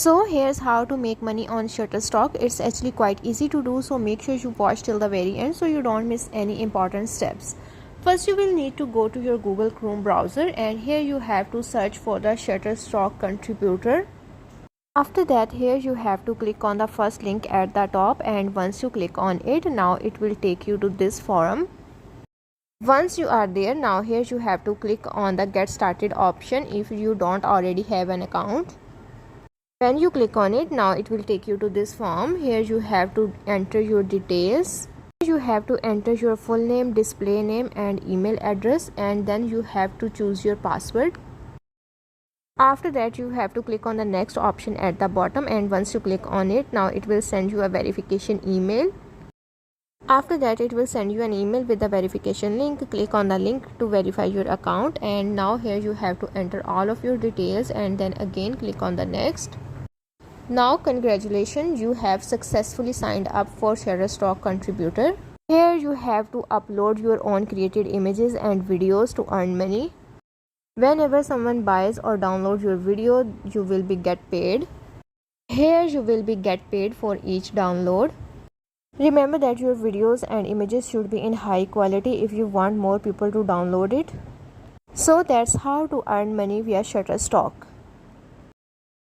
So here's how to make money on Shutterstock. It's actually quite easy to do, so make sure you watch till the very end so you don't miss any important steps. First, you will need to go to your Google Chrome browser, and here you have to search for the Shutterstock contributor. After that, here you have to click on the first link at the top, and once you click on it, now it will take you to this forum. Once you are there, now here you have to click on the get started option if you don't already have an account. When you click on it, now it will take you to this form. Here you have to enter your details. You have to enter your full name, display name and email address, and then you have to choose your password. After that, you have to click on the next option at the bottom, and once you click on it, now it will send you a verification email. After that, it will send you an email with the verification link. Click on the link to verify your account, and now here you have to enter all of your details and then again click on the next. Now congratulations, you have successfully signed up for Shutterstock contributor. Here you have to upload your own created images and videos to earn money. Whenever someone buys or downloads your video, you will be get paid. Here you will be get paid for each download. Remember that your videos and images should be in high quality if you want more people to download it. So that's how to earn money via Shutterstock.